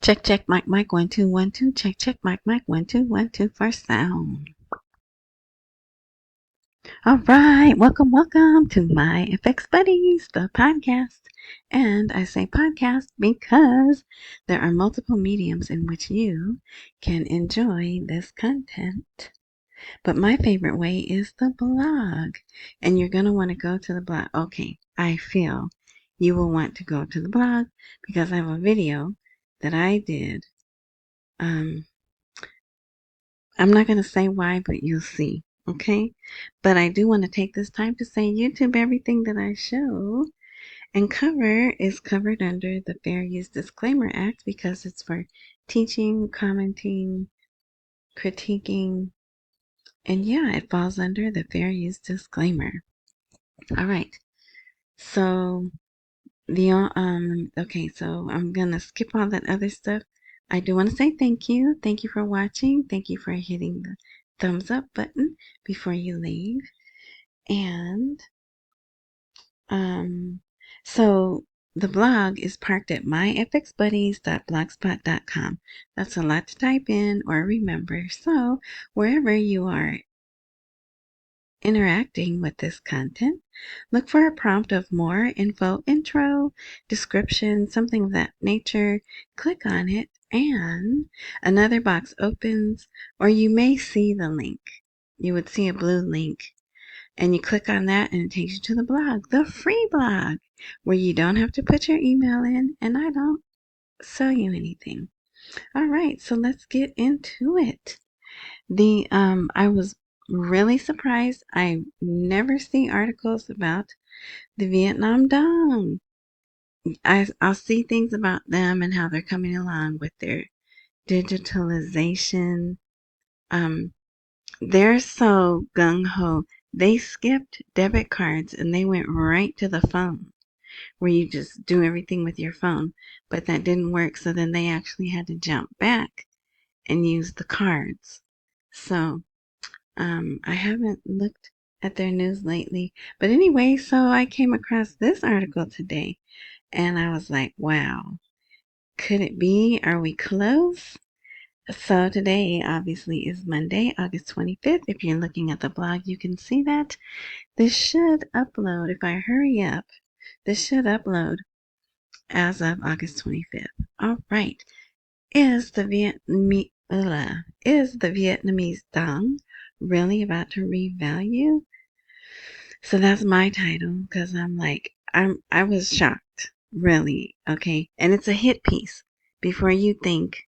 Check, check, mic, mic, 1, 2, 1, 2. Check, check, mic, mic, 1, 2, 1, 2 for sound. All right, welcome to my FX Buddies, the podcast. And I say podcast because there are multiple mediums in which you can enjoy this content. But my favorite way is the blog. And you're going to want to go to the blog. Okay, I feel you will want to go to the blog because I have a video that I did. I'm not going to say why, but you'll see. Okay? But I do want to take this time to say YouTube, everything that I show and cover is covered under the Fair Use Disclaimer Act because it's for teaching, commenting, critiquing, and yeah, it falls under the Fair Use Disclaimer. All right. So okay, so I'm gonna skip all that other stuff. I do want to say thank you. Thank you for watching. Thank you for hitting the thumbs up button before you leave. And so the blog is parked at myfxbuddies.blogspot.com. That's a lot to type in or remember. So wherever you are interacting with this content, look for a prompt of more info, intro, description, something of that nature. Click on it and another box opens, or you may see the link. You would see a blue link and you click on that and it takes you to the blog, the free blog, where you don't have to put your email in and I don't sell you anything. All right, so let's get into it. I was really surprised. I never see articles about the Vietnam Dong. I'll see things about them and how they're coming along with their digitalization. They're so gung-ho. They skipped debit cards and they went right to the phone where you just do everything with your phone. But that didn't work, so then they actually had to jump back and use the cards. So I haven't looked at their news lately. But anyway, so I came across this article today and I was like, wow, could it be? Are we close? So today obviously is Monday, August 25th. If you're looking at the blog, you can see that. This should upload, if I hurry up, this should upload as of August 25th. All right. Is the Vietnamese dong really about to revalue? So that's my title because I was shocked, really. Okay, and it's a hit piece. Before you think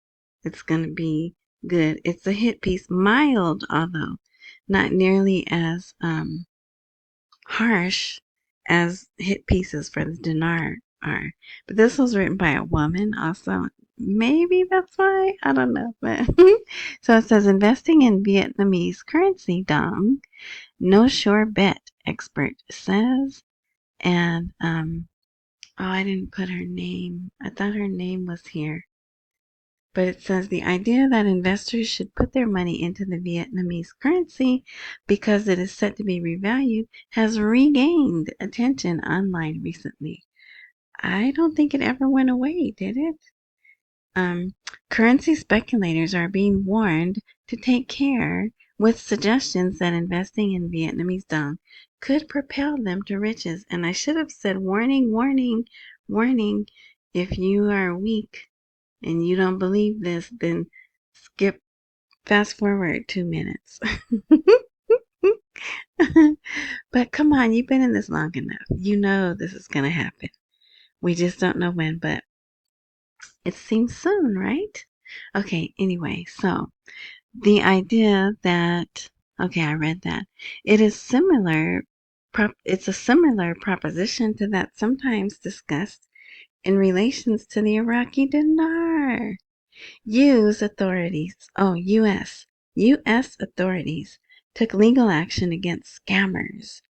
it's gonna be good, it's a hit piece, mild, although not nearly as harsh as hit pieces for the Dinar are. But this was written by a woman, also. Maybe that's why. I don't know. But so it says investing in Vietnamese currency dong. No sure bet, expert says. And I didn't put her name. I thought her name was here. But it says the idea that investors should put their money into the Vietnamese currency because it is set to be revalued has regained attention online recently. I don't think it ever went away, did it? Currency speculators are being warned to take care with suggestions that investing in Vietnamese dong could propel them to riches. And I should have said warning, warning, warning. If you are weak and you don't believe this, then fast forward 2 minutes. But come on, you've been in this long enough. You know this is going to happen. We just don't know when, but it seems soon, right? Okay, anyway, so the idea that, okay, I read that. It's a similar proposition to that sometimes discussed in relations to the Iraqi dinar. U.S. authorities took legal action against scammers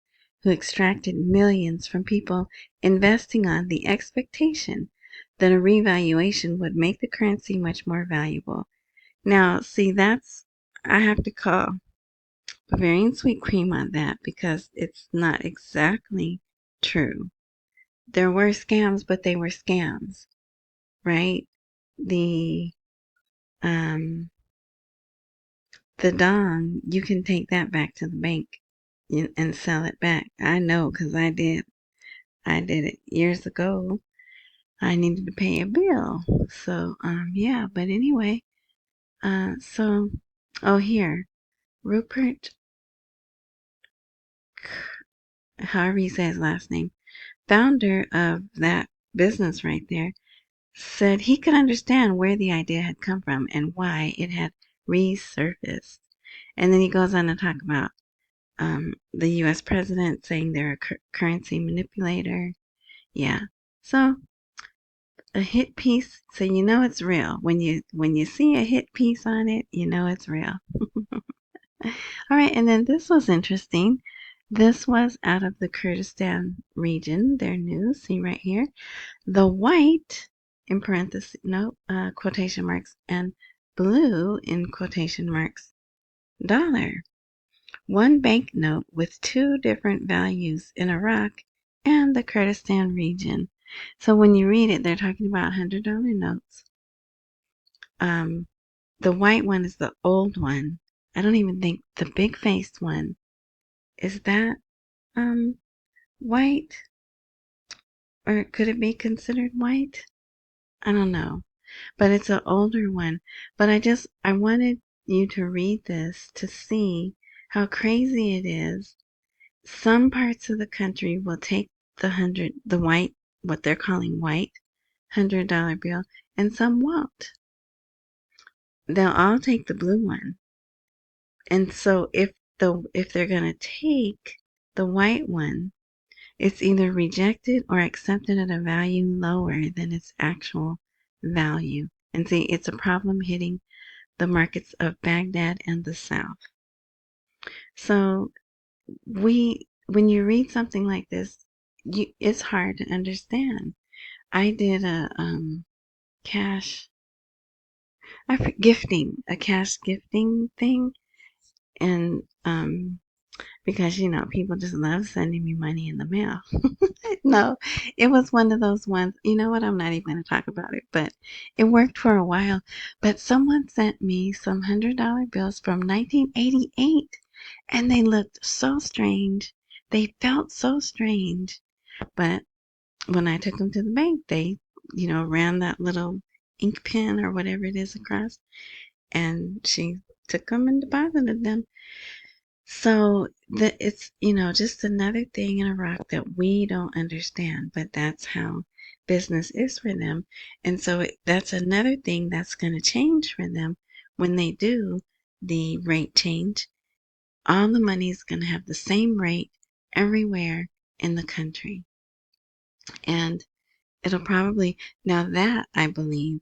who extracted millions from people investing on the expectation that a revaluation would make the currency much more valuable. Now, see, I have to call Bavarian sweet cream on that because it's not exactly true. There were scams, but they were scams, right? the um the dong, you can take that back to the bank and sell it back. I know, because I did. I did it years ago. I needed to pay a bill. So, yeah, but anyway, so, oh, here, Rupert, however you say his last name, founder of that business right there, said he could understand where the idea had come from and why it had resurfaced. And then he goes on to talk about the U.S. president saying they're a currency manipulator. Yeah. So a hit piece, so you know it's real. When you see a hit piece on it, you know it's real. All right, and then this was interesting. This was out of the Kurdistan region. Their news, see right here. The white in parentheses, no quotation marks, and blue in quotation marks dollar. One banknote with two different values in Iraq and the Kurdistan region. So when you read it, they're talking about $100 notes. The white one is the old one. I don't even think the big faced one is that white, or could it be considered white? I don't know, but it's an older one. But I wanted you to read this to see how crazy it is. Some parts of the country will take the white, what they're calling white, $100 bill, and some won't. They'll all take the blue one. And so if they're gonna take the white one, it's either rejected or accepted at a value lower than its actual value. And see, it's a problem hitting the markets of Baghdad and the South. So when you read something like this, it's hard to understand. I did a cash a cash gifting thing, and because people just love sending me money in the mail. No, it was one of those ones. You know what? I'm not even going to talk about it, but it worked for a while. But someone sent me some $100 bills from 1988, and they looked so strange. They felt so strange. But when I took them to the bank, they, ran that little ink pen or whatever it is across, and she took them and deposited them. So it's, just another thing in Iraq that we don't understand, but that's how business is for them. And so that's another thing that's going to change for them when they do the rate change. All the money is going to have the same rate everywhere in the country. And it'll probably, now that I believe,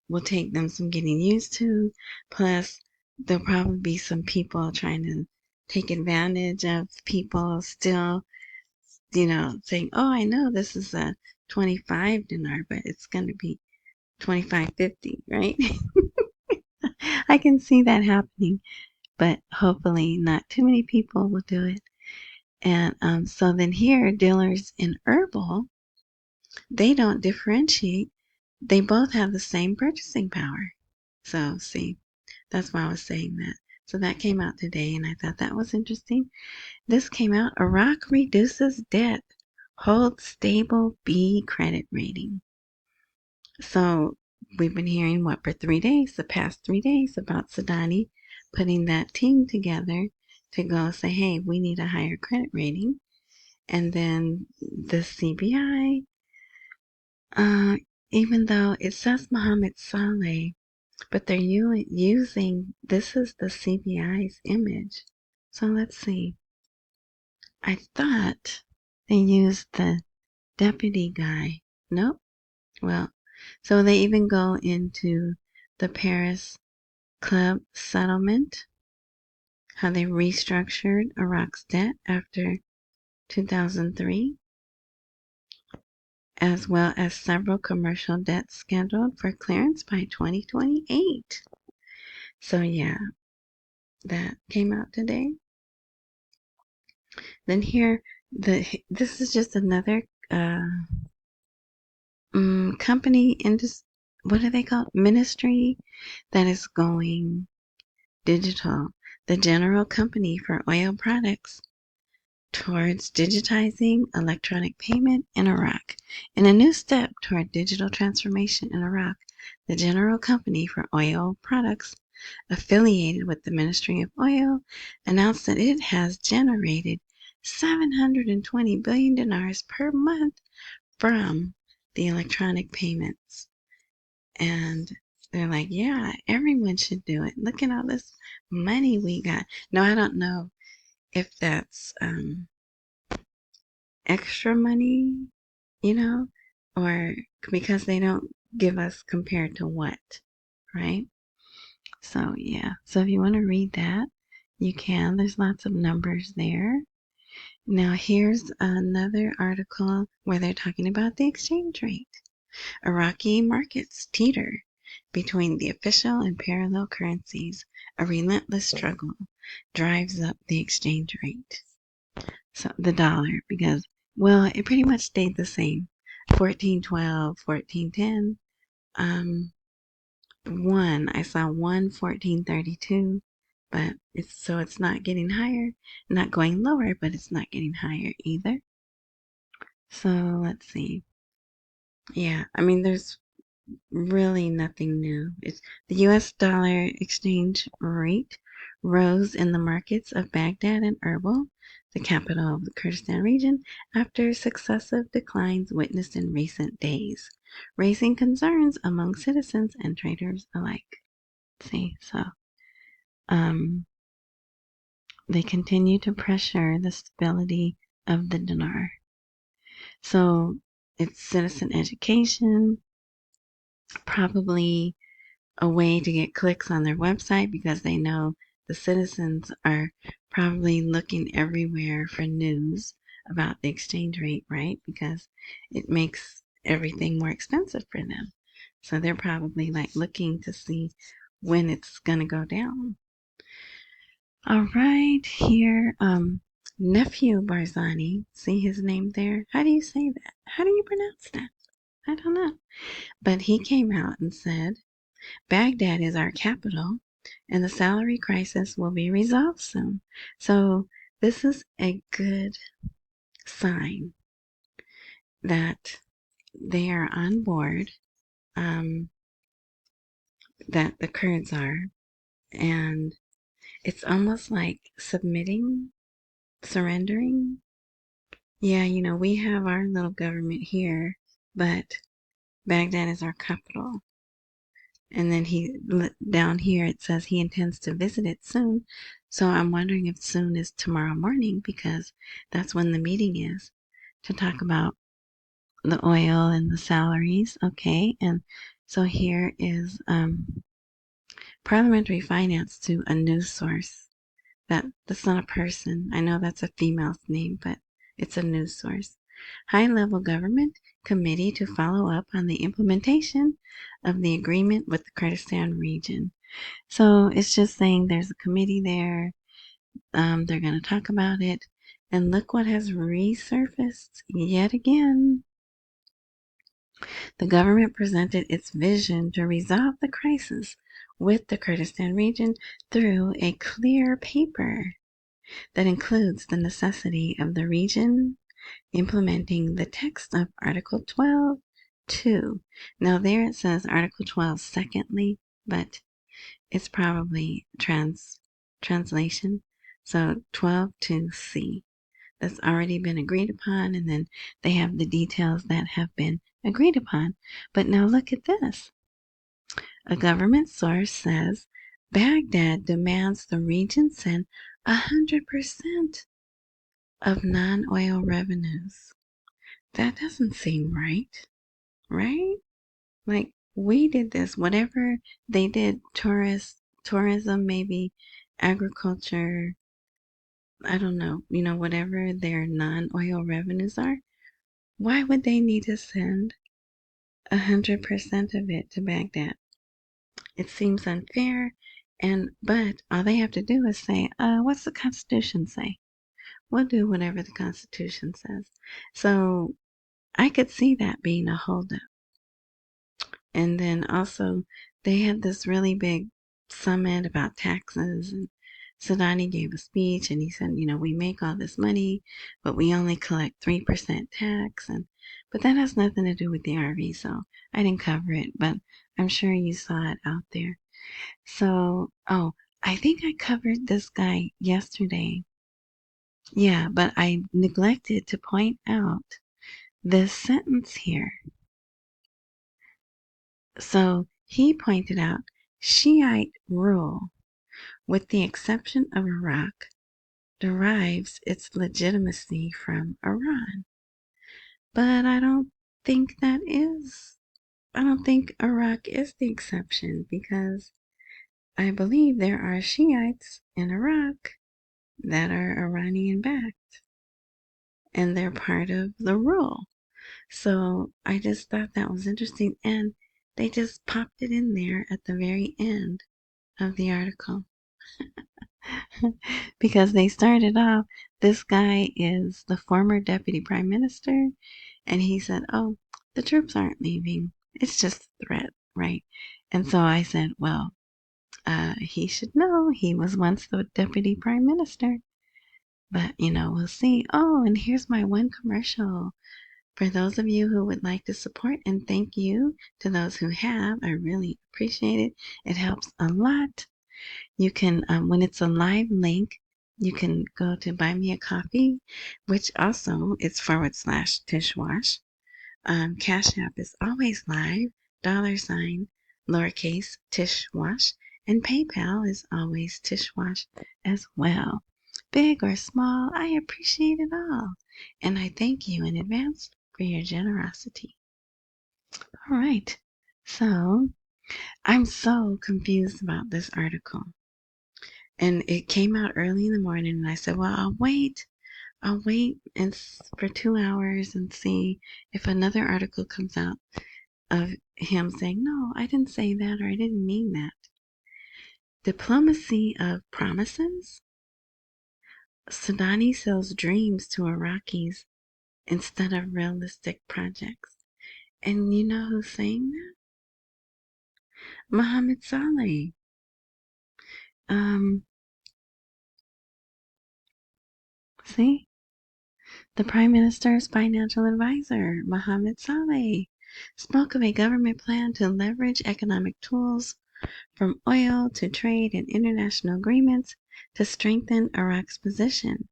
will take them some getting used to. Plus, there'll probably be some people trying to take advantage of people still, saying, oh, I know this is a 25 dinar, but it's going to be 25.50, right? I can see that happening, but hopefully not too many people will do it. And so then here, dealers in herbal, they don't differentiate. They both have the same purchasing power. So, see, that's why I was saying that. So that came out today, and I thought that was interesting. This came out, Iraq reduces debt, holds stable B credit rating. So we've been hearing what for 3 days, the past 3 days, about Sadani putting that team together to go say, hey, we need a higher credit rating. And then the CBI, even though it says Mohammed Saleh, but they're using, this is the CBI's image. So let's see. I thought they used the deputy guy. Nope. Well, so they even go into the Paris Club settlement, how they restructured Iraq's debt after 2003, as well as several commercial debts scheduled for clearance by 2028. So yeah, that came out today. Then here, this is just another company what do they call it? Ministry that is going digital. The General Company for Oil Products towards digitizing electronic payment in Iraq. In a new step toward digital transformation in Iraq, the General Company for Oil Products, affiliated with the Ministry of Oil, announced that it has generated 720 billion dinars per month from the electronic payments. And they're like, yeah, everyone should do it. Look at all this money we got. No, I don't know if that's extra money, you know, or because they don't give us compared to what, right? So, yeah. So if you want to read that, you can. There's lots of numbers there. Now, here's another article where they're talking about the exchange rate. Iraqi markets teeter between the official and parallel currencies. A relentless struggle drives up the exchange rate. So the dollar, because, well, it pretty much stayed the same. 14.12, 14.10. I saw 14.32, but it's not getting higher, not going lower, but it's not getting higher either. So let's see. Yeah, I mean, there's really nothing new. It's the US dollar exchange rate rose in the markets of Baghdad and Erbil, the capital of the Kurdistan region, after successive declines witnessed in recent days, raising concerns among citizens and traders alike. See, so they continue to pressure the stability of the dinar. So it's citizen education, probably a way to get clicks on their website because they know the citizens are probably looking everywhere for news about the exchange rate, right? Because it makes everything more expensive for them. So they're probably like looking to see when it's going to go down. All right, here, Nephew Barzani, see his name there? How do you say that? How do you pronounce that? I don't know. But he came out and said, Baghdad is our capital, and the salary crisis will be resolved soon. So this is a good sign that they are on board, that the Kurds are, and it's almost like surrendering. Yeah, we have our little government here, but Baghdad is our capital. And then down here it says he intends to visit it soon. So I'm wondering if soon is tomorrow morning because that's when the meeting is to talk about the oil and the salaries. Okay, and so here is parliamentary finance to a news source. That's not a person. I know that's a female's name, but it's a news source. High-level government committee to follow up on the implementation of the agreement with the Kurdistan region. So it's just saying there's a committee there. They're going to talk about it. And look what has resurfaced yet again. The government presented its vision to resolve the crisis with the Kurdistan region through a clear paper that includes the necessity of the region implementing the text of Article 12.2. Now there it says Article 12 secondly, but it's probably translation. So 12.2c. That's already been agreed upon, and then they have the details that have been agreed upon. But now look at this. A government source says Baghdad demands the region send 100% of non-oil revenues. That doesn't seem right, right? Like we did this, whatever they did, tourism, maybe agriculture, I don't know, whatever their non-oil revenues are, why would they need to send 100% of it to Baghdad? It seems unfair, but all they have to do is say, what's the Constitution say? We'll do whatever the Constitution says. So I could see that being a holdup. And then also, they had this really big summit about taxes. And Sadani gave a speech and he said, we make all this money, but we only collect 3% tax. But that has nothing to do with the RV, so I didn't cover it, but I'm sure you saw it out there. So, I think I covered this guy yesterday. Yeah, but I neglected to point out this sentence here. So he pointed out Shiite rule, with the exception of Iraq, derives its legitimacy from Iran. But I don't think Iraq is the exception, because I believe there are Shiites in Iraq that are Iranian backed, and they're part of the rule. So I just thought that was interesting, and they just popped it in there at the very end of the article. Because they started off, this guy is the former deputy prime minister, and he said, oh, the troops aren't leaving. It's just a threat, right? And so I said, well, he should know he was once the deputy prime minister. But, we'll see. Oh, and here's my one commercial. For those of you who would like to support, and thank you to those who have, I really appreciate it. It helps a lot. You can, when it's a live link, you can go to Buy Me a Coffee, which also is /Tishwash. Cash App is always live, $ lowercase Tishwash, and PayPal is always Tishwash as well. Big or small, I appreciate it all, and I thank you in advance for your generosity. All right, so I'm so confused about this article. And it came out early in the morning, and I said, well, I'll wait for 2 hours and see if another article comes out of him saying, no, I didn't say that, or I didn't mean that. Diplomacy of promises? Sudani sells dreams to Iraqis instead of realistic projects. And you know who's saying that? Mohammed Saleh. See? The Prime Minister's financial advisor, Mohammed Saleh, spoke of a government plan to leverage economic tools from oil to trade and international agreements to strengthen Iraq's position.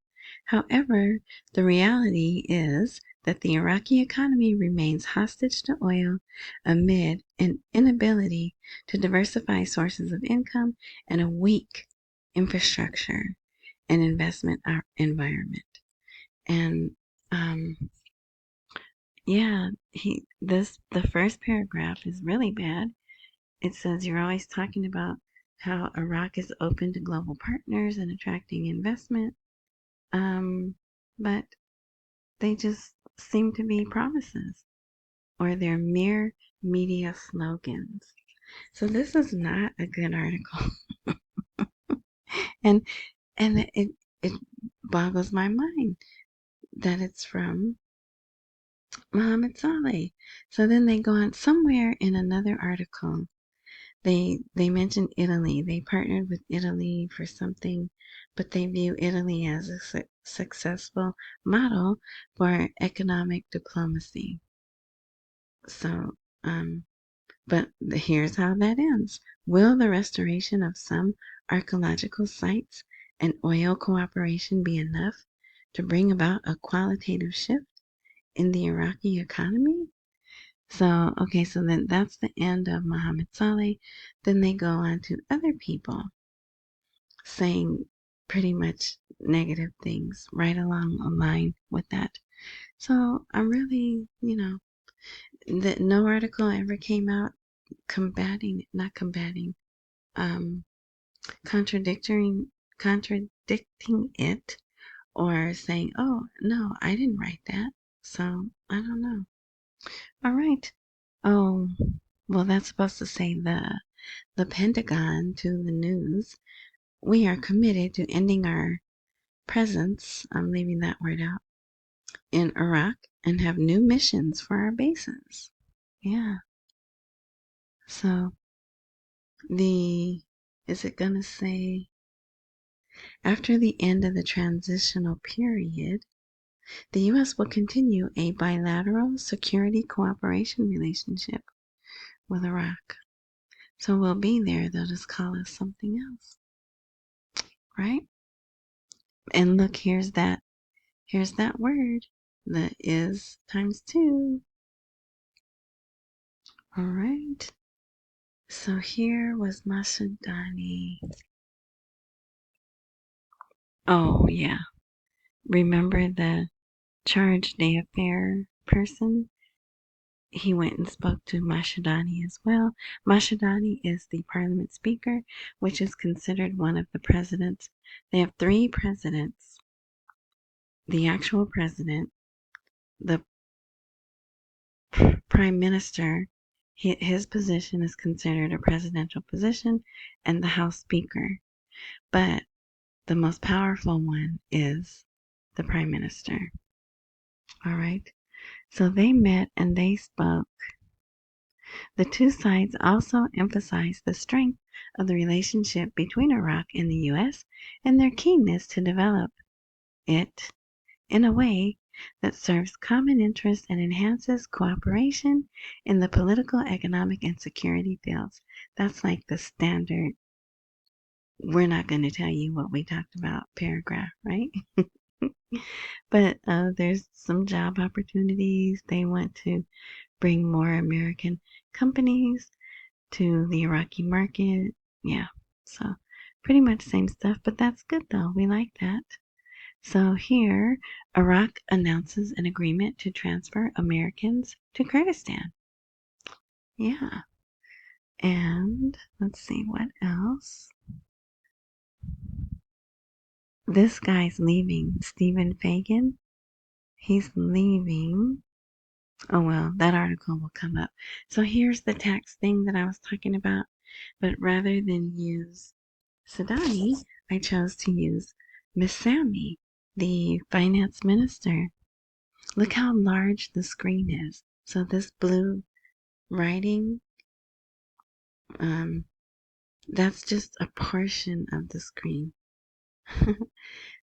However, the reality is that the Iraqi economy remains hostage to oil amid an inability to diversify sources of income and a weak infrastructure and investment environment. And yeah, the first paragraph is really bad. It says you're always talking about how Iraq is open to global partners and attracting investment, but they just seem to be promises, or they're mere media slogans. So this is not a good article, and it boggles my mind that it's from Mohammed Saleh. So then they go on somewhere in another article. They mentioned Italy. They partnered with Italy for something, but they view Italy as a successful model for economic diplomacy. So, but here's how that ends. Will the restoration of some archaeological sites and oil cooperation be enough to bring about a qualitative shift in the Iraqi economy? So, okay, so then that's the end of Mohammed Saleh. Then they go on to other people saying pretty much negative things right along a line with that. So I'm really, that no article ever came out not combating, um, contradicting it, or saying, oh, no, I didn't write that. So I don't know. All right. Oh, well, that's supposed to say the Pentagon to the news. We are committed to ending our presence, I'm leaving that word out, in Iraq, and have new missions for our bases. Yeah. So is it going to say, after the end of the transitional period, the U.S. will continue a bilateral security cooperation relationship with Iraq. So we'll be there. They'll just call us something else, right? And look, here's that word. That is times 2. All right. So here was Masudani. Oh, yeah. Remember the charge d'affaires person? He went and spoke to Mashadani as well. Mashadani is the parliament speaker, which is considered one of the presidents. They have 3 presidents. The actual president, the prime minister, his position is considered a presidential position, and the House Speaker. But the most powerful one is the prime minister. All right. So they met and they spoke. The two sides also emphasized the strength of the relationship between Iraq and the U.S. and their keenness to develop it in a way that serves common interests and enhances cooperation in the political, economic, and security fields. That's like the standard, we're not going to tell you what we talked about paragraph, right? But there's some job opportunities. They want to bring more American companies to the Iraqi market. Yeah, so pretty much same stuff, but that's good though. We like that. So here, Iraq announces an agreement to transfer Americans to Kurdistan. Yeah. And let's see what else. This guy's leaving, Stephen Fagan. He's leaving. Oh, well, that article will come up. So here's the tax thing that I was talking about. But rather than use Sadani, I chose to use Miss Sammy, the finance minister. Look how large the screen is. So this blue writing, that's just a portion of the screen.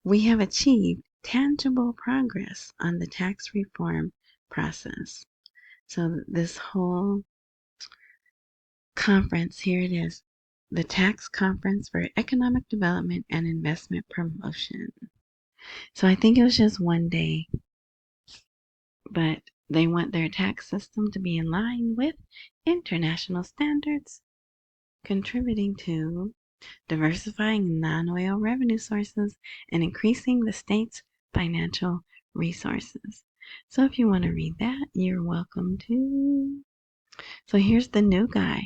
We have achieved tangible progress on the tax reform process. So this whole conference, here it is, the Tax Conference for Economic Development and Investment Promotion. So I think it was just one day, but they want their tax system to be in line with international standards, contributing to diversifying non-oil revenue sources and increasing the state's financial resources. So if you want to read that, you're welcome to. So here's the new guy,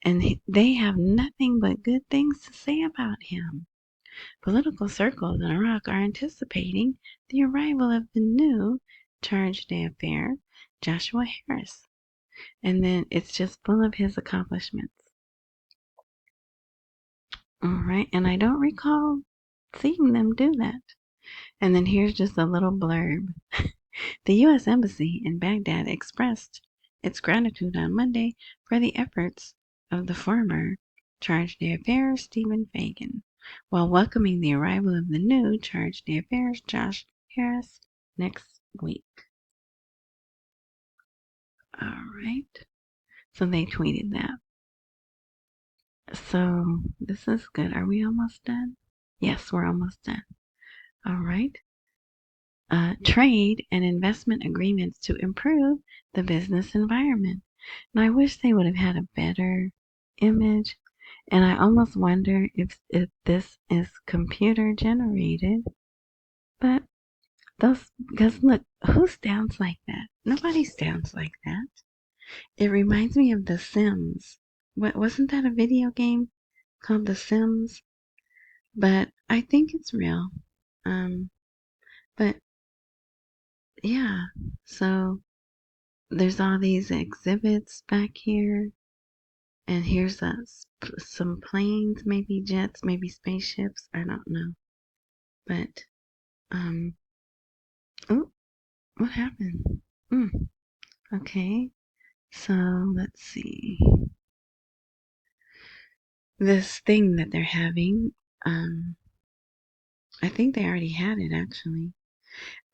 and they have nothing but good things to say about him. Political circles in Iraq are anticipating the arrival of the new charge d'affaires, Joshua Harris. And then it's just full of his accomplishments. All right, and I don't recall seeing them do that. And then here's just a little blurb. The U.S. Embassy in Baghdad expressed its gratitude on Monday for the efforts of the former charge d'affaires Stephen Fagan, while welcoming the arrival of the new charge d'affaires Josh Harris next week. All right. So they tweeted that. So this is good. Are we almost done? Yes, we're almost done. All right. Trade and investment agreements to improve the business environment. Now, I wish they would have had a better image, and I almost wonder if this is computer generated. But because look, who sounds like that? Nobody sounds like that. It reminds me of The Sims. Wasn't that a video game called The Sims? But I think it's real. But yeah, so there's all these exhibits back here, and here's some planes, maybe jets, maybe spaceships. I don't know, but oh, what happened? Okay, so let's see. this thing that they're having. I think they already had it actually.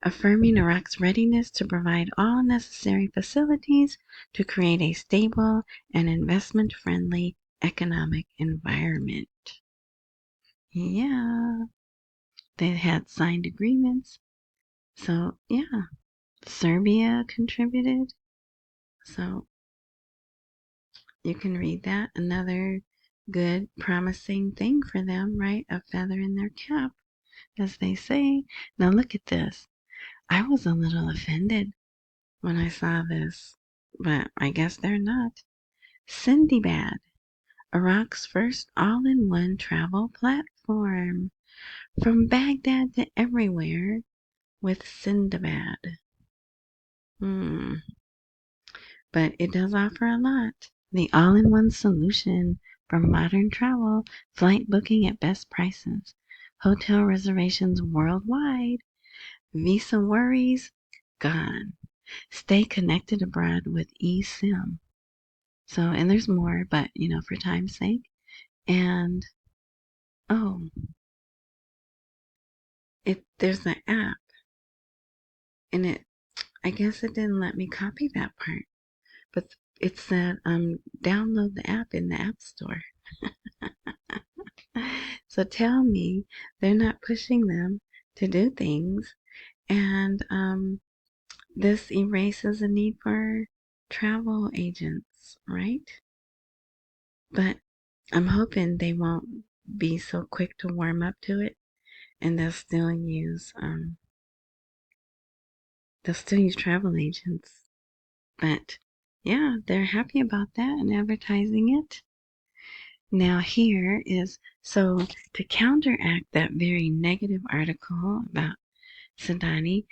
Affirming Iraq's readiness to provide all necessary facilities to create a stable and investment-friendly economic environment. Yeah, they had signed agreements. So, yeah, Serbia contributed. So, you can read that. Another good, promising thing for them, right? A feather in their cap, as they say. Now, look at this. I was a little offended when I saw this, but I guess they're not. Sindibad, Iraq's first all-in-one travel platform. From Baghdad to everywhere with Sindibad. But it does offer a lot. The all-in-one solution for modern travel, flight booking at best prices, hotel reservations worldwide, visa worries gone. Stay connected abroad with eSIM. So, and there's more, but for time's sake. And oh, there's an app, and I guess it didn't let me copy that part, but it said download the app in the App Store. So tell me they're not pushing them to do things, and this erases the need for travel agents, right? But I'm hoping they won't be so quick to warm up to it, and they'll still use travel agents. But yeah, they're happy about that and advertising it. Now here is, so to counteract that very negative article about Sadani,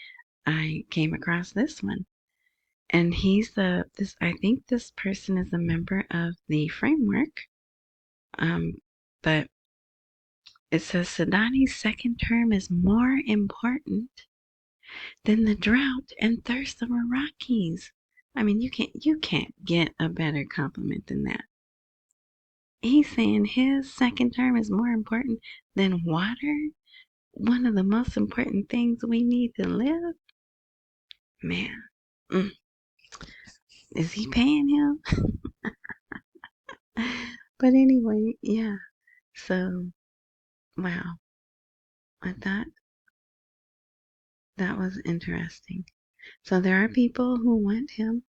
I came across this one. And I think this person is a member of the framework. But it says Sadani's second term is more important than the drought and thirst of Iraqis. I mean, you can't get a better compliment than that. He's saying his second term is more important than water, one of the most important things we need to live. Man, is he paying him? But anyway, yeah. So, wow. I thought that was interesting. So there are people who want him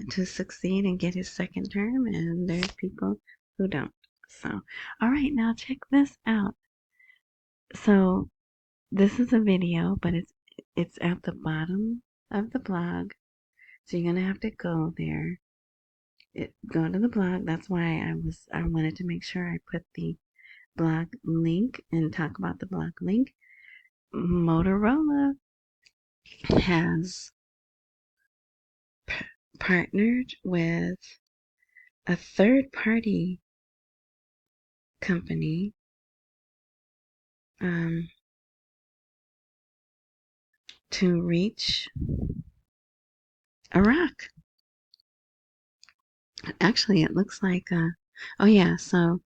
to succeed and get his second term, and there's people who don't. So, all right, now check this out. So this is a video, but it's at the bottom of the blog. So you're gonna have to go there. Go to the blog. That's why I wanted to make sure I put the blog link and talk about the blog link. Motorola has partnered with a third party company to reach Iraq. Actually, it looks like, oh yeah, so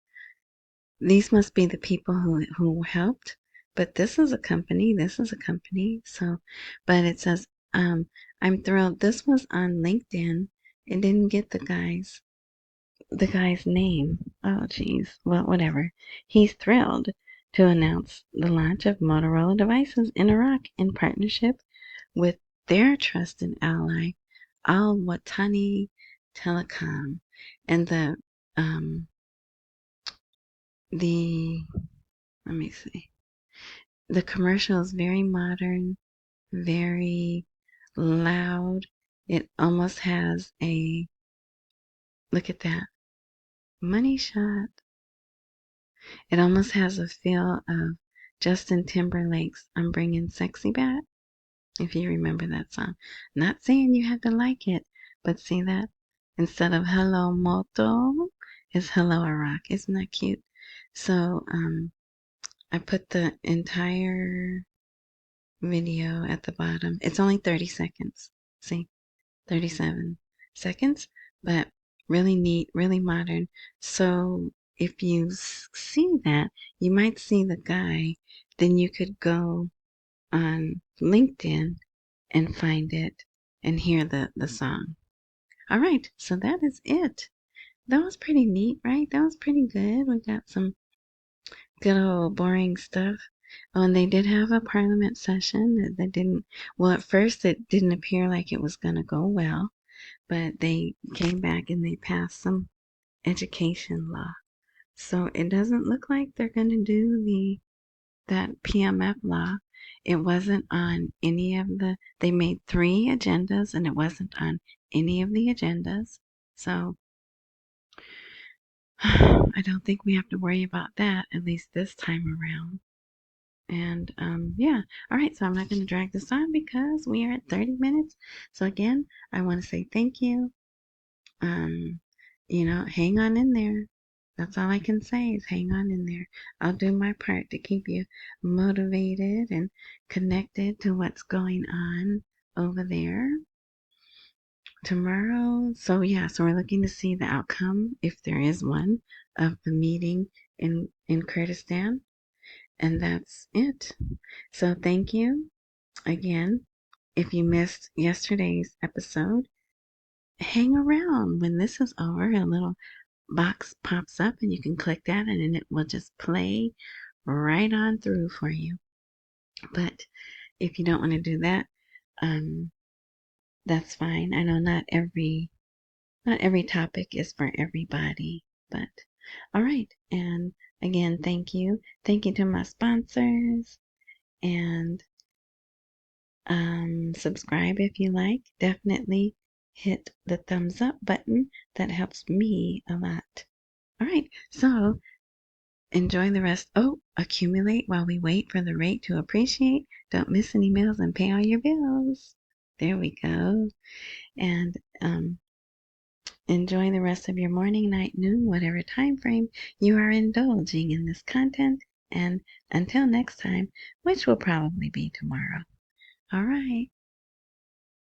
these must be the people who helped. But this is a company. So, but it says, I'm thrilled. This was on LinkedIn. It didn't get the guy's name. Oh, geez. Well, whatever. He's thrilled to announce the launch of Motorola devices in Iraq in partnership with their trusted ally, Al Watani Telecom. And let me see. The commercial is very modern, very loud. It almost has look at that, money shot. It almost has a feel of Justin Timberlake's I'm Bringing Sexy Back, if you remember that song. Not saying you have to like it, but see that? Instead of Hello Moto, it's Hello Iraq. Isn't that cute? So, I put the entire video at the bottom. It's only 30 seconds. See? 37 seconds. But really neat, really modern. So if you see that, you might see the guy, then you could go on LinkedIn and find it and hear the song. All right, so that is it. That was pretty neat, right? That was pretty good. We got some good old boring stuff. Oh, and they did have a parliament session that didn't, well, at first it didn't appear like it was going to go well, but they came back and they passed some education law. So it doesn't look like they're going to do that PMF law. It wasn't on any of they made 3 agendas and it wasn't on any of the agendas. So I don't think we have to worry about that, at least this time around. And yeah, all right, so I'm not going to drag this on because we are at 30 minutes. So again, I want to say thank you. Um, hang on in there. That's all I can say is hang on in there. I'll do my part to keep you motivated and connected to what's going on over there tomorrow. So yeah, so we're looking to see the outcome, if there is one, of the meeting in Kurdistan. And that's it. So thank you again. If you missed yesterday's episode, hang around. When this is over, a little box pops up and you can click that and it will just play right on through for you. But if you don't want to do that, um, that's fine. I know not every topic is for everybody, but all right. And again, thank you. Thank you to my sponsors and subscribe if you like. Definitely hit the thumbs up button. That helps me a lot. All right. So enjoy the rest. Oh, accumulate while we wait for the rate to appreciate. Don't miss any meals and pay all your bills. There we go. And enjoy the rest of your morning, night, noon, whatever time frame you are indulging in this content. And until next time, which will probably be tomorrow. All right.